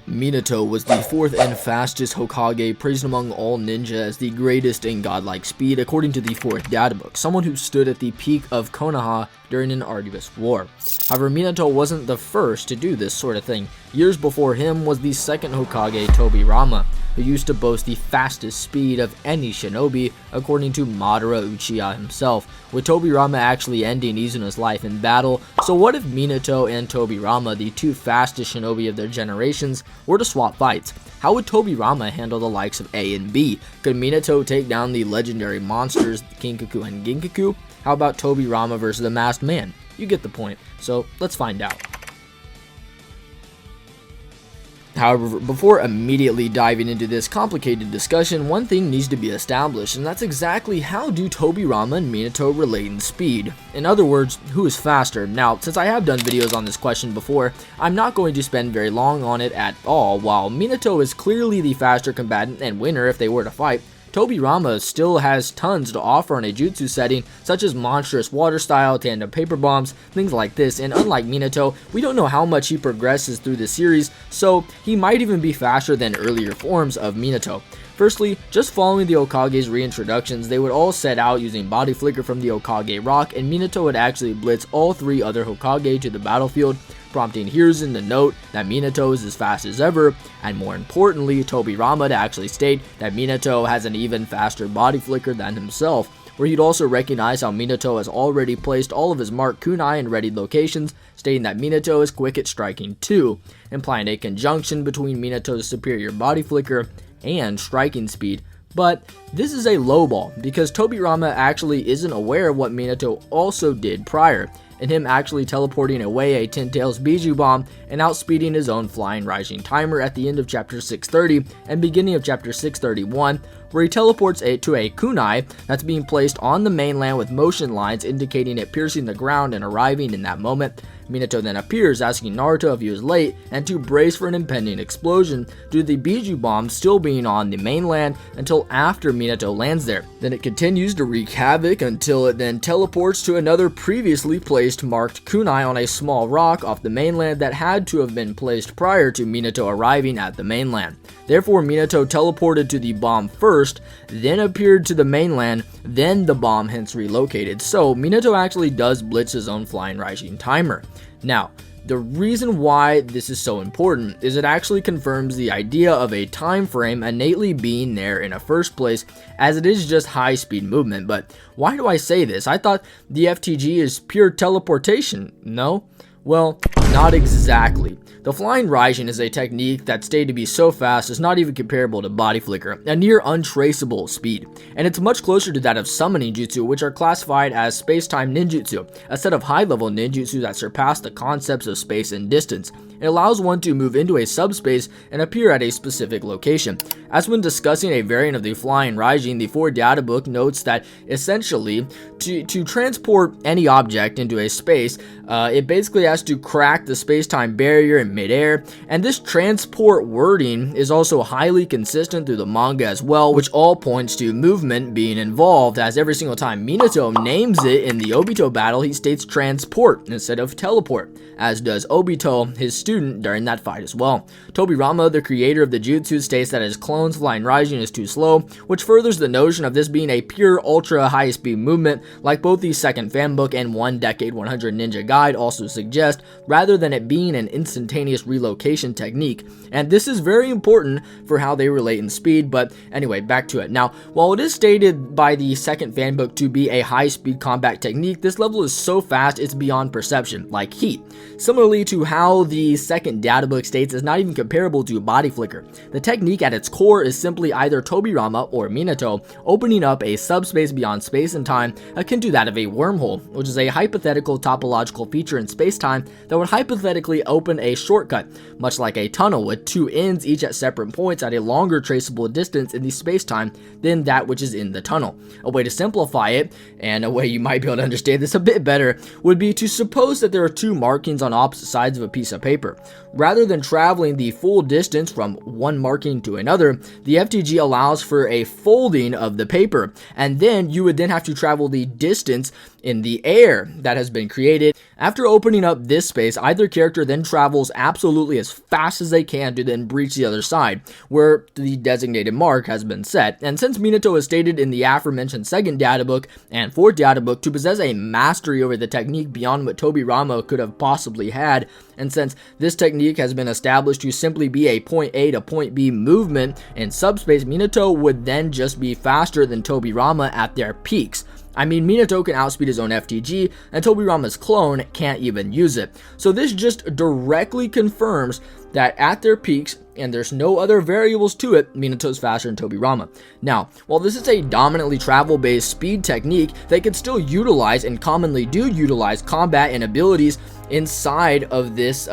Minato was the fourth and fastest Hokage, praised among all ninja as the greatest in godlike speed according to the fourth databook, someone who stood at the peak of Konoha during an arduous war. However, Minato wasn't the first to do this sort of thing. Years before him was the second Hokage, Tobirama, who used to boast the fastest speed of any shinobi according to Madara Uchiha himself, with Tobirama actually ending Izuna's life in battle. So what if Minato and Tobirama, the two fastest shinobi of their generations, were to swap fights? How would Tobirama handle the likes of A and B? Could Minato take down the legendary monsters Kinkaku and Ginkaku? How about Tobirama versus the Masked Man? You get the point, so let's find out. However, before immediately diving into this complicated discussion, one thing needs to be established, and that's exactly how do Tobirama and Minato relate in speed. In other words, who is faster? Now, since I have done videos on this question before, I'm not going to spend very long on it at all. While Minato is clearly the faster combatant and winner if they were to fight, Tobirama still has tons to offer in a jutsu setting, such as monstrous water style, tandem paper bombs, things like this, and unlike Minato, we don't know how much he progresses through the series, so he might even be faster than earlier forms of Minato. Firstly, just following the Hokage's reintroductions, they would all set out using body flicker from the Hokage rock, and Minato would actually blitz all three other Hokage to the battlefield, prompting Hiruzen to note that Minato is as fast as ever, and more importantly, Tobirama to actually state that Minato has an even faster body flicker than himself, where he'd also recognize how Minato has already placed all of his marked kunai in readied locations, stating that Minato is quick at striking too, implying a conjunction between Minato's superior body flicker and striking speed. But this is a lowball, because Tobirama actually isn't aware of what Minato also did prior, and him actually teleporting away a Ten Tails Biju Bomb and outspeeding his own flying rising timer at the end of chapter 630 and beginning of chapter 631, where he teleports to a kunai that's being placed on the mainland with motion lines indicating it piercing the ground and arriving in that moment. Minato then appears, asking Naruto if he was late and to brace for an impending explosion due to the Biju Bomb still being on the mainland until after Minato lands there. Then it continues to wreak havoc until it then teleports to another previously placed marked kunai on a small rock off the mainland that had to have been placed prior to Minato arriving at the mainland. Therefore, Minato teleported to the bomb first, then appeared to the mainland, then the bomb hence relocated. So Minato actually does blitz his own flying rising timer. Now, the reason why this is so important is it actually confirms the idea of a time frame innately being there in the first place, as it is just high speed movement. But why do I say this? I thought the FTG is pure teleportation. No? Well, not exactly. The flying rising is a technique that's stated to be so fast it's not even comparable to body flicker, a near untraceable speed, and it's much closer to that of summoning jutsu, which are classified as space-time ninjutsu, a set of high-level ninjutsu that surpass the concepts of space and distance. It allows one to move into a subspace and appear at a specific location. As when discussing a variant of the flying rising, the 4 data book notes that essentially to transport any object into a space, it basically has to crack the space-time barrier in midair, and this transport wording is also highly consistent through the manga as well, which all points to movement being involved, as every single time Minato names it in the Obito battle, he states transport instead of teleport, as does Obito, his student, during that fight as well. Tobirama, the creator of the jutsu, states that his clone's flying rising is too slow, which furthers the notion of this being a pure ultra high speed movement, like both the second fan book and 1 Decade 100 Ninja Guide also suggest, rather than it being an instantaneous relocation technique. And this is very important for how they relate in speed, but anyway, back to it. Now, while it is stated by the second fan book to be a high speed combat technique, this level is so fast it's beyond perception, like heat. Similarly to how the second data book states is not even comparable to body flicker. The technique at its core is simply either Tobirama or Minato opening up a subspace beyond space and time akin to that of a wormhole, which is a hypothetical topological feature in space-time that would hypothetically open a shortcut, much like a tunnel with 2 ends each at separate points at a longer traceable distance in the space-time than that which is in the tunnel. A way to simplify it, and a way you might be able to understand this a bit better, would be to suppose that there are 2 markings on opposite sides of a piece of paper. Rather than traveling the full distance from one marking to another, the FTG allows for a folding of the paper, and then you would then have to travel the distance in the air that has been created. After opening up this space, either character then travels absolutely as fast as they can to then breach the other side, where the designated mark has been set. And since Minato is stated in the aforementioned second data book and fourth data book to possess a mastery over the technique beyond what Tobirama could have possibly had, and since this technique has been established to simply be a point A to point B movement in subspace, Minato would then just be faster than Tobirama at their peaks. I mean, Minato can outspeed his own FTG, and Tobirama's clone can't even use it. So this just directly confirms that at their peaks, and there's no other variables to it, Minato's faster than Tobirama. Now, while this is a dominantly travel-based speed technique, they can still utilize, and commonly do utilize, combat and abilities inside of this,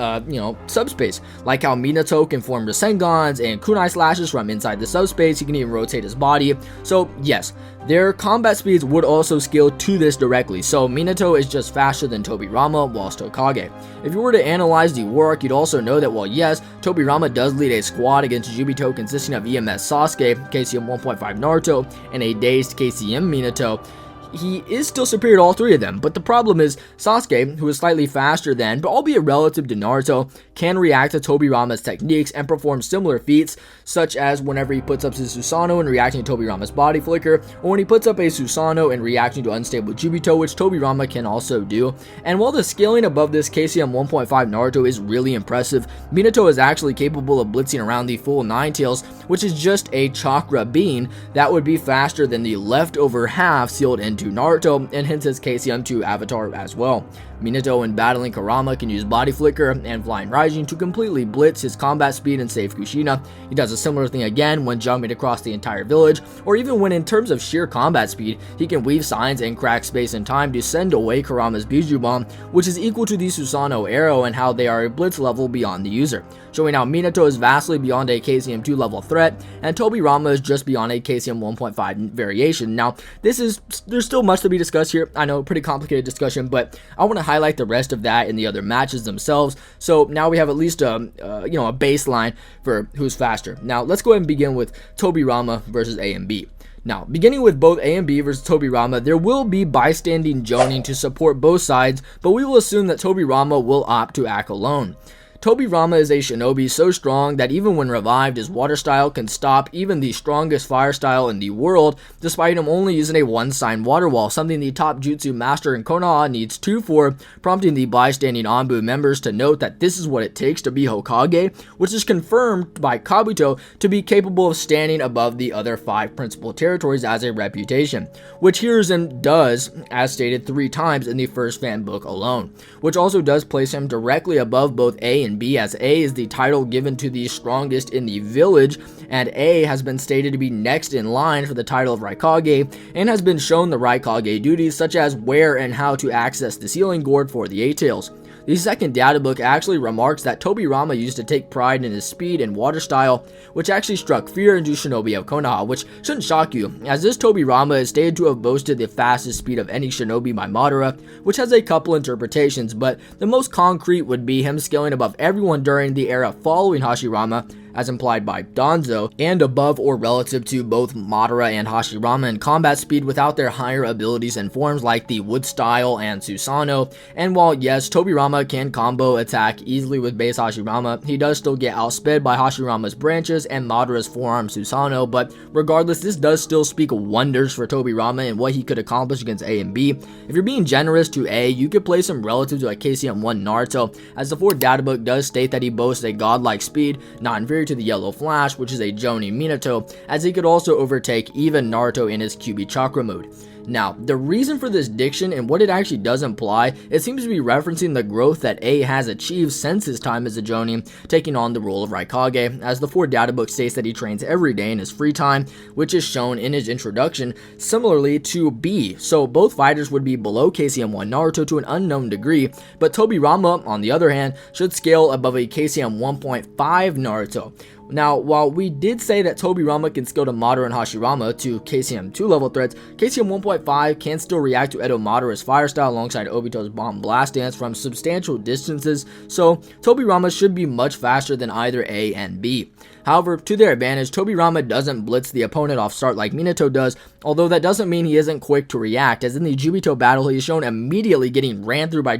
subspace. Like how Minato can form Rasengans and kunai slashes from inside the subspace. He can even rotate his body. So yes, their combat speeds would also scale to this directly. So Minato is just faster than Tobirama whilst Hokage. If you were to analyze the work, you'd also know that while yes, Tobirama does lead a squad against Obito consisting of EMS Sasuke, KCM 1.5 Naruto, and a dazed KCM Minato, he is still superior to all three of them. But the problem is Sasuke, who is slightly faster than, but albeit relative to Naruto, can react to Tobirama's techniques and perform similar feats, such as whenever he puts up his Susanoo and reacting to Tobirama's body flicker, or when he puts up a Susanoo and reacting to unstable Obito, which Tobirama can also do. And while the scaling above this KCM 1.5 Naruto is really impressive, Minato is actually capable of blitzing around the full Nine Tails, which is just a chakra beam that would be faster than the leftover half sealed into Naruto, and hence his KCM2 avatar as well. Minato, in battling Kurama, can use Body Flicker and Flying Rising to completely blitz his combat speed and save Kushina. He does a similar thing again when jumping across the entire village, or even when in terms of sheer combat speed, he can weave signs and crack space and time to send away Kurama's Biju Bomb, which is equal to the Susanoo arrow and how they are a blitz level beyond the user, showing how Minato is vastly beyond a KCM2 level threat, and Tobirama is just beyond a KCM 1.5 variation. Now, there's still much to be discussed here. I know, pretty complicated discussion, but I want to highlight the rest of that in the other matches themselves. So now we have at least a baseline for who's faster. Now let's go ahead and begin with Tobirama versus A and B. Now, beginning with both A and B versus Tobirama, there will be bystanding joning to support both sides, but we will assume that Tobirama will opt to act alone. Tobirama is a shinobi so strong that even when revived, his water style can stop even the strongest fire style in the world, despite him only using a one-sign water wall, something the top jutsu master in Konoha needs two for, prompting the bystanding Anbu members to note that this is what it takes to be Hokage, which is confirmed by Kabuto to be capable of standing above the other 5 principal territories as a reputation, which Hiruzen does, as stated 3 times in the first fan book alone, which also does place him directly above both A and B, as A is the title given to the strongest in the village, and A has been stated to be next in line for the title of Raikage, and has been shown the Raikage duties such as where and how to access the ceiling gourd for the Eight Tails. The second data book actually remarks that Tobirama used to take pride in his speed and water style, which actually struck fear into shinobi of Konoha, which shouldn't shock you, as this Tobirama is stated to have boasted the fastest speed of any shinobi by Madara, which has a couple interpretations, but the most concrete would be him scaling above everyone during the era following Hashirama, as implied by Danzo, and above or relative to both Madara and Hashirama in combat speed without their higher abilities and forms like the Wood Style and Susanoo. And while yes, Tobirama can combo attack easily with base Hashirama, he does still get outsped by Hashirama's branches and Madara's forearm Susanoo, but regardless, this does still speak wonders for Tobirama and what he could accomplish against A and B. If you're being generous to A, you could place him relative to a KCM1 Naruto, as the 4th data book does state that he boasts a godlike speed, not inferior to the Yellow Flash, which is a Jonin Minato, as he could also overtake even Naruto in his QB Chakra mode. Now, the reason for this diction and what it actually does imply, it seems to be referencing the growth that A has achieved since his time as a Jonin, taking on the role of Raikage, as the 4th data book states that he trains every day in his free time, which is shown in his introduction, similarly to B. So both fighters would be below KCM1 Naruto to an unknown degree, but Tobirama, on the other hand, should scale above a KCM 1.5 Naruto. Now, while we did say that Tobirama can scale to Madara and Hashirama to KCM 2 level threats, KCM 1.5 can still react to Edo Madara's fire style alongside Obito's bomb blast dance from substantial distances, so Tobirama should be much faster than either A and B. However, to their advantage, Tobirama doesn't blitz the opponent off start like Minato does, although that doesn't mean he isn't quick to react, as in the Obito battle he is shown immediately getting ran through by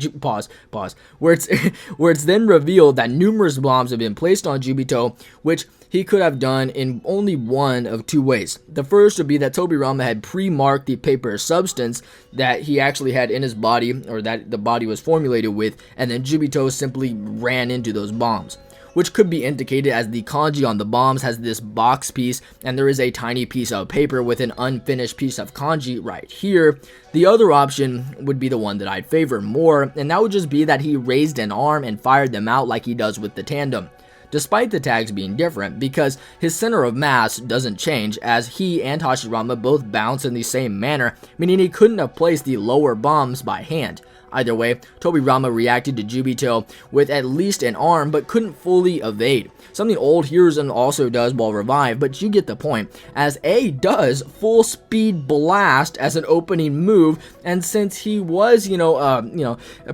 where it's then revealed that numerous bombs have been placed on Obito, which he could have done in only one of two ways. The first would be that Tobirama had pre-marked the paper substance that he actually had in his body, or that the body was formulated with, and then Obito simply ran into those bombs, which could be indicated as the kanji on the bombs has this box piece, and there is a tiny piece of paper with an unfinished piece of kanji right here. The other option would be the one that I'd favor more, and that would just be that he raised an arm and fired them out like he does with the tandem, despite the tags being different, because his center of mass doesn't change, as he and Hashirama both bounce in the same manner, meaning he couldn't have placed the lower bombs by hand. Either way, Tobirama reacted to Obito with at least an arm, but couldn't fully evade, something old Hiruzen also does while revived, but you get the point, as A does full speed blast as an opening move, and since he was,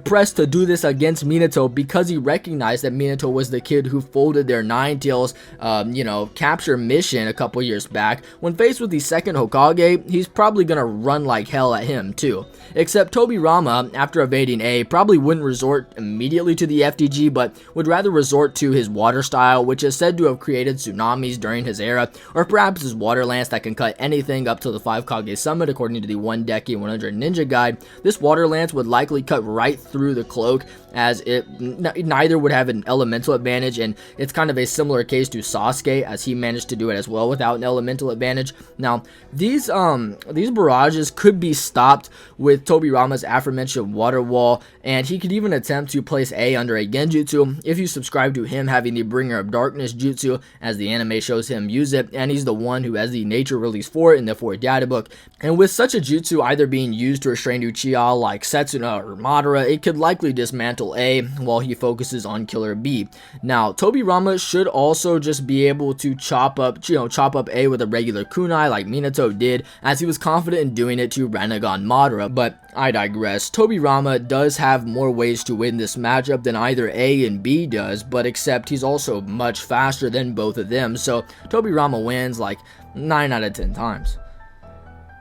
pressed to do this against Minato because he recognized that Minato was the kid who folded their Nine Tails, capture mission a couple years back, when faced with the second Hokage, he's probably gonna run like hell at him too. Except Tobirama, after evading A, probably wouldn't resort immediately to the FDG, but would rather resort to his water style, which is said to have created tsunamis during his era, or perhaps his water lance that can cut anything up to the 5 Kage summit according to the 1 Decade 100 Ninja Guide. This water lance would likely cut right through the cloak, as it neither would have an elemental advantage, and it's kind of a similar case to Sasuke, as he managed to do it as well without an elemental advantage. Now, these barrages could be stopped with Tobirama's aforementioned water wall, and he could even attempt to place A under a genjutsu if you subscribe to him having the Bringer of Darkness jutsu, as the anime shows him use it, and he's the one who has the nature release for it in the 4th data book. And with such a jutsu either being used to restrain Uchiha like Setsuna or Madara, it could likely dismantle A while he focuses on Killer B. Now, Tobirama should also just be able to chop up A with a regular kunai like Minato did, as he was confident in doing it to Rinnegan Madara, but I digress. Tobirama does have more ways to win this matchup than either A and B does, but except he's also much faster than both of them, so Tobirama wins like 9 out of 10 times.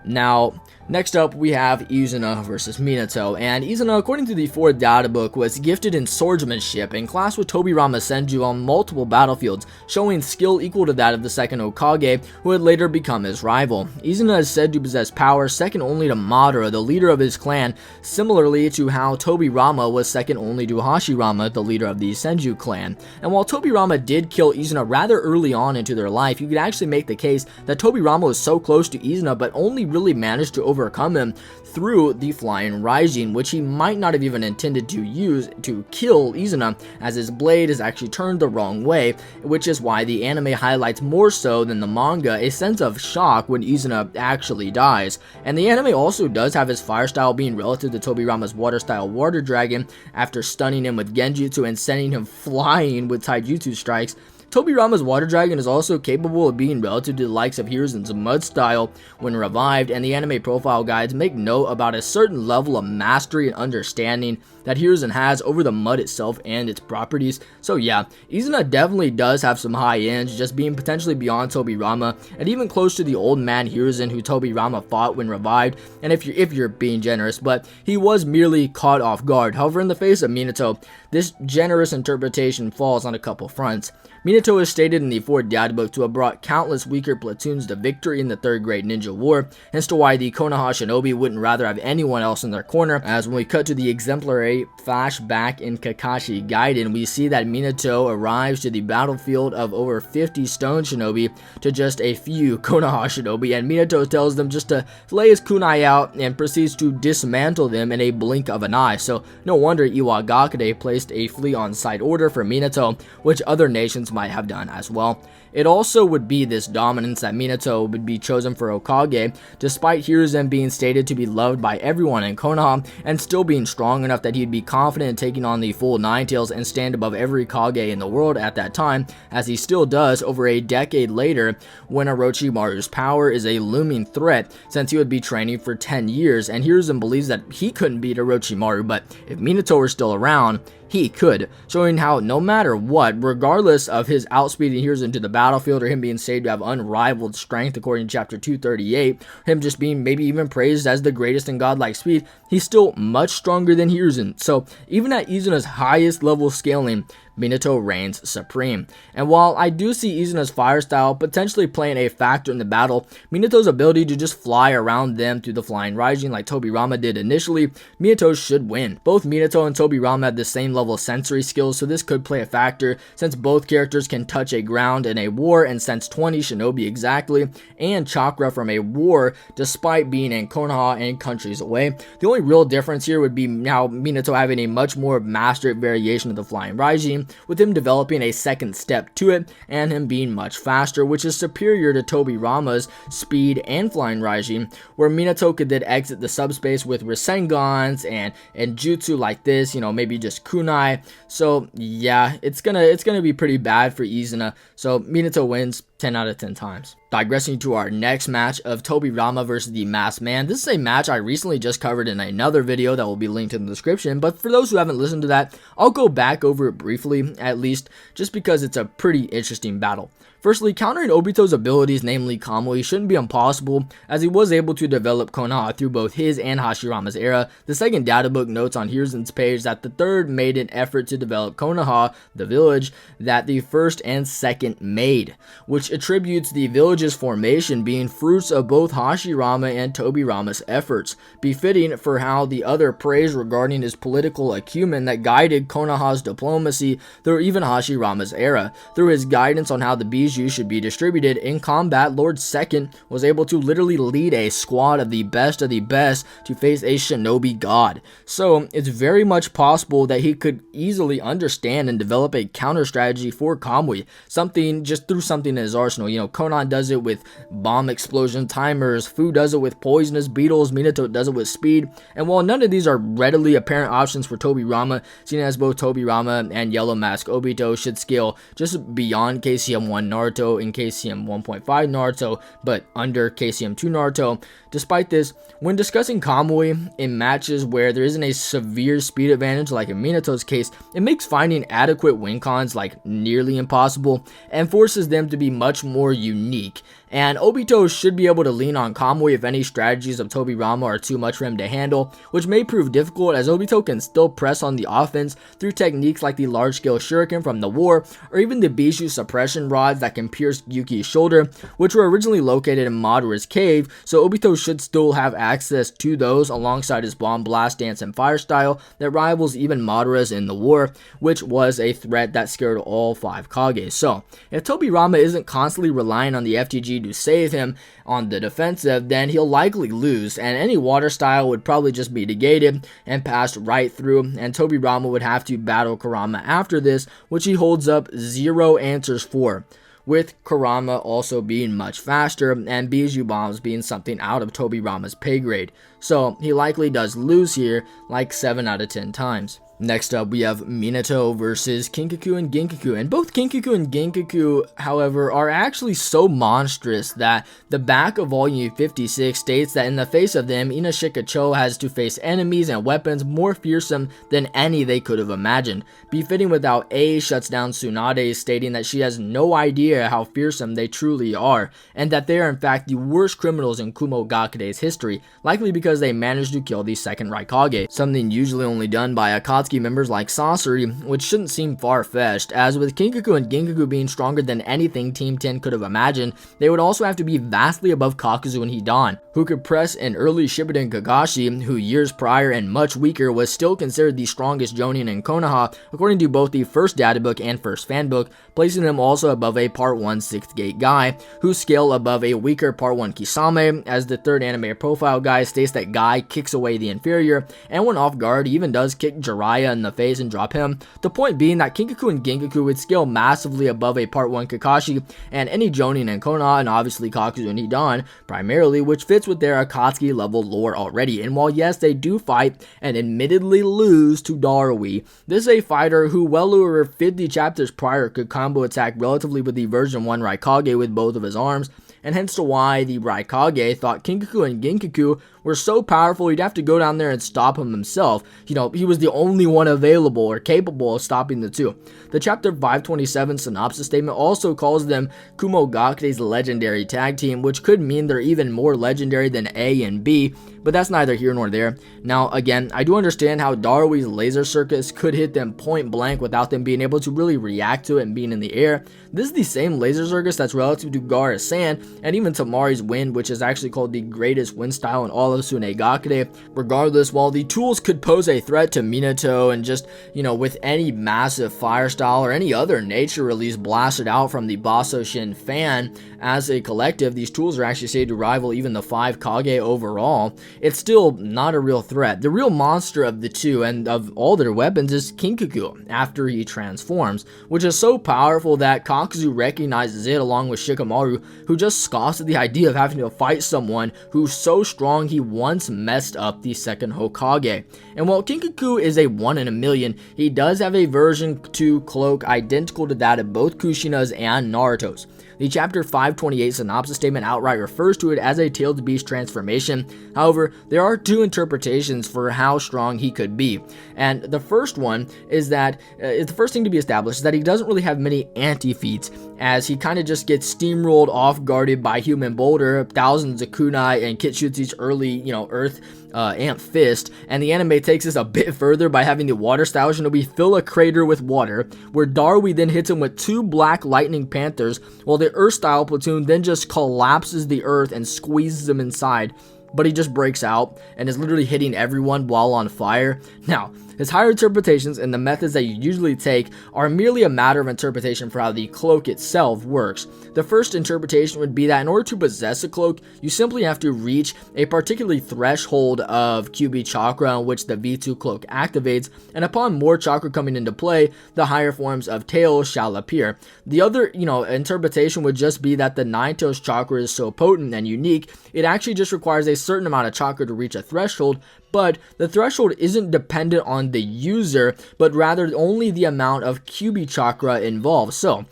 Now, next up we have Izuna versus Minato, and Izuna, according to the 4th data book, was gifted in swordsmanship and classed with Tobirama Senju on multiple battlefields, showing skill equal to that of the second Hokage, who would later become his rival. Izuna is said to possess power second only to Madara, the leader of his clan, similarly to how Tobirama was second only to Hashirama, the leader of the Senju clan. And while Tobirama did kill Izuna rather early on into their life, you could actually make the case that Tobirama was so close to Izuna but only really managed to overcome him through the Flying Rising, which he might not have even intended to use to kill Izuna, as his blade is actually turned the wrong way, which is why the anime highlights more so than the manga a sense of shock when Izuna actually dies. And the anime also does have his fire style being relative to Tobirama's water style Water Dragon after stunning him with Genjutsu and sending him flying with Taijutsu strikes. Tobirama's Water Dragon is also capable of being relative to the likes of Hiruzen's Mud style when revived, and the anime profile guides make note about a certain level of mastery and understanding that Hiruzen has over the mud itself and its properties. So yeah, Izuna definitely does have some high ends, just being potentially beyond Tobirama, and even close to the old man Hiruzen who Tobirama fought when revived, and if you're being generous, but he was merely caught off guard. However, in the face of Minato, this generous interpretation falls on a couple fronts. Minato is stated in the 4th data book to have brought countless weaker platoons to victory in the 3rd Great Ninja War, hence to why the Konoha Shinobi wouldn't rather have anyone else in their corner, as when we cut to the exemplary flashback in Kakashi Gaiden, we see that Minato arrives to the battlefield of over 50 stone shinobi to just a few Konoha shinobi, and Minato tells them just to lay his kunai out and proceeds to dismantle them in a blink of an eye. So no wonder Iwagakure placed a flee on site order for Minato, which other nations might have done as well. It also would be this dominance that Minato would be chosen for Hokage, despite Hiruzen being stated to be loved by everyone in Konoha, and still being strong enough that he'd be confident in taking on the full Nine Tails and stand above every Kage in the world at that time, as he still does over a decade later, when Orochimaru's power is a looming threat, since he would be training for 10 years, and Hiruzen believes that he couldn't beat Orochimaru, but if Minato were still around, he could, showing how no matter what, regardless of his outspeeding heroes into the battlefield or him being said to have unrivaled strength according to chapter 238, him just being maybe even praised as the greatest in godlike speed, he's still much stronger than Hiruzen. So even at Izuna's highest level scaling, Minato reigns supreme. And while I do see Izuna's fire style potentially playing a factor in the battle, Minato's ability to just fly around them through the flying Raijin like Tobirama did initially, Minato should win. Both Minato and Tobirama have the same level of sensory skills, so this could play a factor since both characters can touch a ground in a war and sense 20 shinobi exactly, and chakra from a war despite being in Konoha and countries away. The only real difference here would be now Minato having a much more mastered variation of the flying Raijin, with him developing a second step to it and him being much faster, which is superior to Tobirama's speed and flying Raijin, where Minato could then exit the subspace with Rasengans and jutsu like this, maybe just kunai. So yeah, it's gonna be pretty bad for Izuna. So Minato wins 10 out of 10 times. Digressing to our next match of Tobirama versus the Masked Man. This is a match I recently just covered in another video that will be linked in the description, but for those who haven't listened to that, I'll go back over it briefly, at least, just because it's a pretty interesting battle. Firstly, countering Obito's abilities, namely Kamui, shouldn't be impossible, as he was able to develop Konoha through both his and Hashirama's era. The second databook notes on Hiruzen's page that the third made an effort to develop Konoha, the village, that the first and second made, which attributes the village's formation being fruits of both Hashirama and Tobirama's efforts, befitting for how the other praised regarding his political acumen that guided Konoha's diplomacy through even Hashirama's era. Through his guidance on how the Bijou should be distributed in combat, Lord Second was able to literally lead a squad of the best to face a shinobi god. So it's very much possible that he could easily understand and develop a counter strategy for Kamui, something just through something in his arsenal. Konan does it with bomb explosion timers, Fu does it with poisonous beetles, Minato does it with speed, and while none of these are readily apparent options for Tobirama, seeing as both Tobirama and Yellow Mask Obito should scale just beyond KCM 1 Naruto in KCM 1.5 Naruto, but under KCM 2 Naruto. Despite this, when discussing Kamui in matches where there isn't a severe speed advantage like in Minato's case, it makes finding adequate win cons like nearly impossible and forces them to be much more unique. And Obito should be able to lean on Kamui if any strategies of Tobirama are too much for him to handle, which may prove difficult as Obito can still press on the offense through techniques like the large-scale shuriken from the war, or even the Bijou suppression rods that can pierce Yuki's shoulder, which were originally located in Madara's cave, so Obito should still have access to those alongside his bomb blast dance and fire style that rivals even Madara's in the war, which was a threat that scared all 5 Kages. So, if Tobirama isn't constantly relying on the FTG to save him on the defensive, then he'll likely lose, and any water style would probably just be negated and passed right through, and Tobirama would have to battle Kurama after this, which he holds up 0 answers for, with Kurama also being much faster and Bijou bombs being something out of Tobirama's pay grade. So he likely does lose here like 7 out of 10 times. Next up, we have Minato versus Kinkaku and Ginkaku, and both Kinkaku and Ginkaku, however, are actually so monstrous that the back of volume 56 states that in the face of them, Inashikacho has to face enemies and weapons more fearsome than any they could have imagined, befitting with how A shuts down Tsunade, stating that she has no idea how fearsome they truly are, and that they are in fact the worst criminals in Kumo Gakude's history, likely because they managed to kill the second Raikage, something usually only done by Akatsuki members like Sasori, which shouldn't seem far-fetched, as with Kinkaku and Ginkaku being stronger than anything Team 10 could have imagined, they would also have to be vastly above Kakuzu and Hidan, who could press an early Shippuden Kakashi, who years prior and much weaker was still considered the strongest Jonin in Konoha, according to both the first databook and first fanbook, placing him also above a Part 1 6th Gate guy, whose scale above a weaker Part 1 Kisame, as the third anime profile guy states that Guy kicks away the inferior, and when off guard he even does kick Jiraiya in the face and drop him. The point being that Kinkaku and Ginkaku would scale massively above a Part 1 Kakashi and any Jonin in Konoha, and obviously Kakuzu and Hidan primarily, which fits with their Akatsuki level lore already. And while yes, they do fight and admittedly lose to Darui, this is a fighter who well over 50 chapters prior could combo attack relatively with the version 1 Raikage with both of his arms, and hence to why the Raikage thought Kinkaku and Ginkaku were so powerful he'd have to go down there and stop him himself. He was the only one available or capable of stopping the two. The chapter 527 synopsis statement also calls them Kumogakure's legendary tag team, which could mean they're even more legendary than A and B, but that's neither here nor there. Now, again, I do understand how Darui's laser circus could hit them point blank without them being able to really react to it and being in the air. This is the same laser circus that's relative to Gaara's sand and even Tamari's wind, which is actually called the greatest wind style in all of Tsunegakure. Regardless, while the tools could pose a threat to Minato and just, with any massive fire style or any other nature release blasted out from the Basoshin fan, as a collective, these tools are actually said to rival even the 5 Kage overall. It's still not a real threat. The real monster of the two and of all their weapons is Kinkaku after he transforms, which is so powerful that Kakuzu recognizes it along with Shikamaru, who just scoffs at the idea of having to fight someone who's so strong he once messed up the second Hokage. And while Kinkaku is a 1 in a million, he does have a version 2 cloak identical to that of both Kushina's and Naruto's. The chapter 528 synopsis statement outright refers to it as a tailed beast transformation. However, there are two interpretations for how strong he could be. And the first one is that, the first thing to be established is that he doesn't really have many anti-feats, as he kind of just gets steamrolled off guarded by Human Boulder, thousands of kunai, and Kitsutsu's early, Earth Amp Fist, and the anime takes this a bit further by having the water style Shinobi fill a crater with water, where Darui then hits him with 2 black lightning panthers, while the Earth style platoon then just collapses the earth and squeezes him inside. But he just breaks out and is literally hitting everyone while on fire. Now, his higher interpretations and the methods that you usually take are merely a matter of interpretation for how the cloak itself works. The first interpretation would be that in order to possess a cloak, you simply have to reach a particular threshold of QB chakra in which the V2 cloak activates, and upon more chakra coming into play, the higher forms of tail shall appear. The other, interpretation would just be that the Nine-Tails chakra is so potent and unique, it actually just requires a certain amount of chakra to reach a threshold, but the threshold isn't dependent on the user, but rather only the amount of QB chakra involved. So,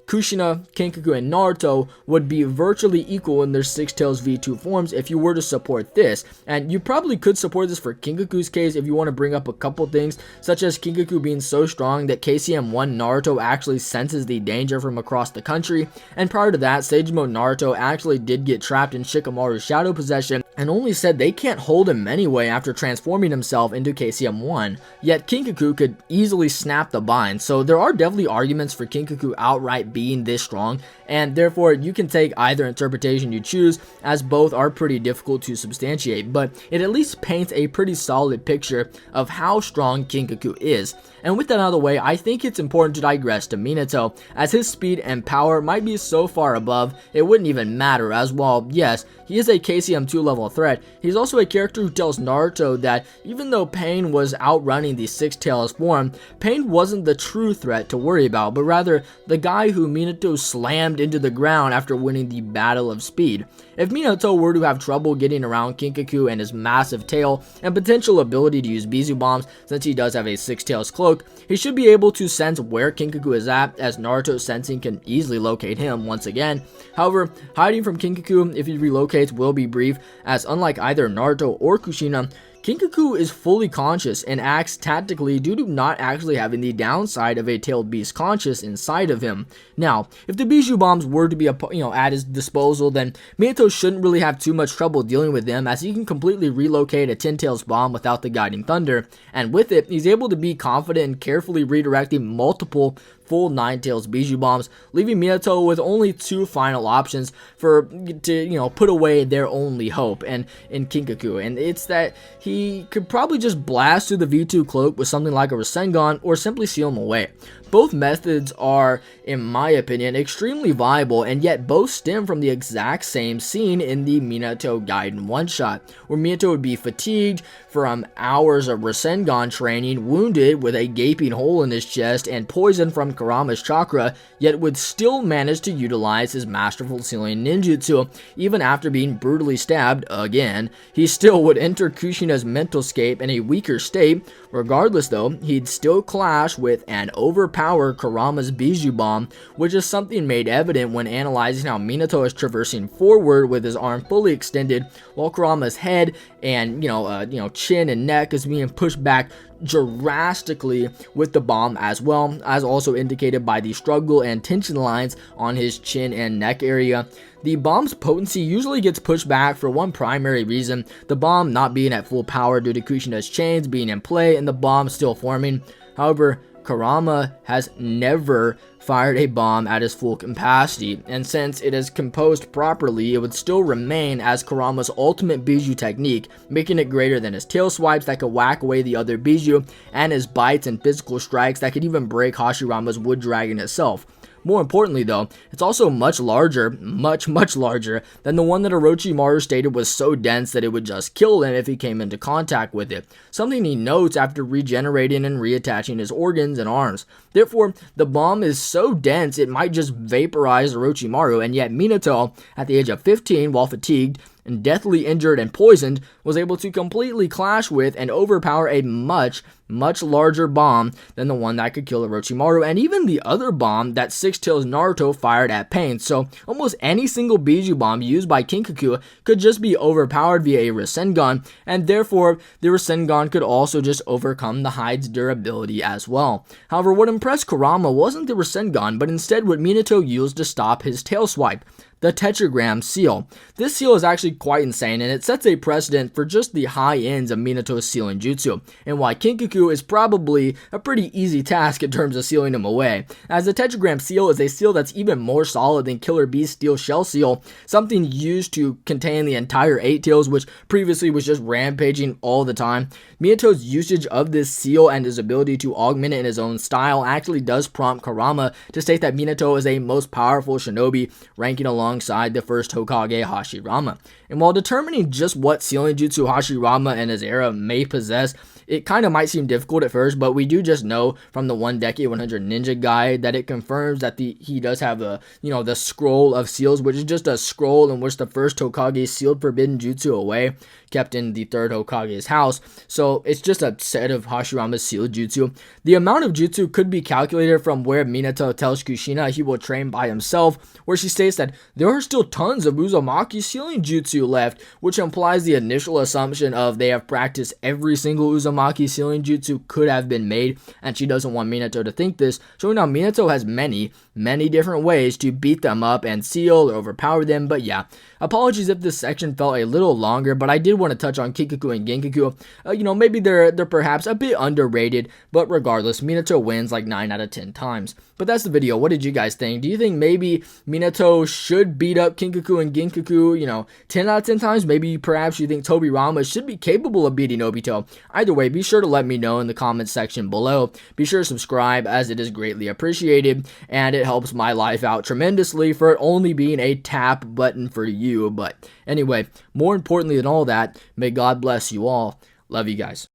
Kushina, Kinkaku, and Naruto would be virtually equal in their Six Tails V2 forms if you were to support this. And you probably could support this for Kinkaku's case if you want to bring up a couple things, such as Kinkaku being so strong that KCM1 Naruto actually senses the danger from across the country. And prior to that, Sage Mode Naruto actually did get trapped in Shikamaru's shadow possession and only said they can't hold him anyway after transforming himself into KCM1. Yet Kinkaku could easily snap the bind, so there are definitely arguments for Kinkaku outright being this strong, and therefore you can take either interpretation you choose, as both are pretty difficult to substantiate, but it at least paints a pretty solid picture of how strong Kinkaku is. And with that out of the way, I think it's important to digress to Minato, as his speed and power might be so far above, it wouldn't even matter, as while, yes, he is a KCM2 level threat, he's also a character who tells Naruto that even though Pain was outrunning the Six Tails form, Pain wasn't the true threat to worry about, but rather the guy who Minato slammed into the ground after winning the Battle of Speed. If Minato were to have trouble getting around Kinkaku and his massive tail and potential ability to use Bizu bombs, since he does have a Six Tails cloak, he should be able to sense where Kinkaku is at, as Naruto's sensing can easily locate him once again. However, hiding from Kinkaku if he relocates will be brief, as unlike either Naruto or Kushina, Kinkaku is fully conscious and acts tactically due to not actually having the downside of a tailed beast conscious inside of him. Now, if the Bijou bombs were to be at his disposal, then Minato shouldn't really have too much trouble dealing with them, as he can completely relocate a 10 Tails bomb without the guiding thunder, and with it, he's able to be confident in carefully redirecting multiple full 9 Tails Bijou bombs, leaving Minato with only 2 final options to put away their only hope and in Kinkaku, and it's that he could probably just blast through the V2 cloak with something like a Rasengan or simply seal him away. Both methods are, in my opinion, extremely viable, and yet both stem from the exact same scene in the Minato Gaiden one-shot, where Minato would be fatigued from hours of Rasengan training, wounded with a gaping hole in his chest, and poisoned from Kurama's chakra, yet would still manage to utilize his masterful sealing ninjutsu. Even after being brutally stabbed again, he still would enter Kushina's mental scape in a weaker state. Regardless though, he'd still clash with an overpowered overpower Kurama's Bijou Bomb, which is something made evident when analyzing how Minato is traversing forward with his arm fully extended, while Kurama's head and chin and neck is being pushed back drastically with the bomb, as well as also indicated by the struggle and tension lines on his chin and neck area. The bomb's potency usually gets pushed back for one primary reason: the bomb not being at full power due to Kushina's chains being in play and the bomb still forming. However, Kurama has never fired a bomb at its full capacity, and since it is composed properly, it would still remain as Kurama's ultimate Bijou technique, making it greater than his tail swipes that could whack away the other Bijou, and his bites and physical strikes that could even break Hashirama's wood dragon itself. More importantly though, it's also much larger than the one that Orochimaru stated was so dense that it would just kill him if he came into contact with it, something he notes after regenerating and reattaching his organs and arms. Therefore, the bomb is so dense it might just vaporize Orochimaru, and yet Minato, at the age of 15, while fatigued and deathly injured and poisoned, was able to completely clash with and overpower a much larger bomb than the one that could kill Orochimaru, and even the other bomb that Six Tails Naruto fired at Pain. So almost any single Bijou bomb used by Ginkaku could just be overpowered via a Rasengan, and therefore the Rasengan could also just overcome the hide's durability as well. However, what impressed Kurama wasn't the Rasengan, but instead what Minato used to stop his tail swipe: the tetragram seal. This seal is actually quite insane, and it sets a precedent for just the high ends of Minato's sealing jutsu, and why Ginkaku is probably a pretty easy task in terms of sealing him away, as the tetragram seal is a seal that's even more solid than Killer Bee's steel shell seal, something used to contain the entire Eight Tails, which previously was just rampaging all the time. Minato's usage of this seal and his ability to augment it in his own style actually does prompt Kurama to state that Minato is a most powerful shinobi, ranking alongside the first Hokage Hashirama. And while determining just what sealing jutsu Hashirama and his era may possess, it kind of might seem difficult at first, but we do just know from the 1 Decade 100 Ninja Guide that it confirms that he does have the scroll of seals, which is just a scroll in which the first Hokage sealed forbidden jutsu away, kept in the third Hokage's house. So it's just a set of Hashirama's sealed jutsu. The amount of jutsu could be calculated from where Minato tells Kushina he will train by himself, where she states that there are still tons of Uzumaki sealing jutsu left, which implies the initial assumption of they have practiced every single Uzumaki sealing jutsu could have been made, and she doesn't want Minato to think this, showing how Minato has many different ways to beat them up and seal or overpower them. But yeah, apologies if this section felt a little longer, but I did want to touch on Ginkaku and Ginkaku. Maybe they're perhaps a bit underrated, but regardless, Minato wins like 9 out of 10 times. But that's the video. What did you guys think? Do you think maybe Minato should beat up Ginkaku and Ginkaku, 10 out of 10 times? Maybe perhaps you think Tobirama should be capable of beating Obito? Either way, be sure to let me know in the comments section below. Be sure to subscribe, as it is greatly appreciated, and it helps my life out tremendously for it only being a tap button for you. But anyway, more importantly than all that, may God bless you all. Love you guys.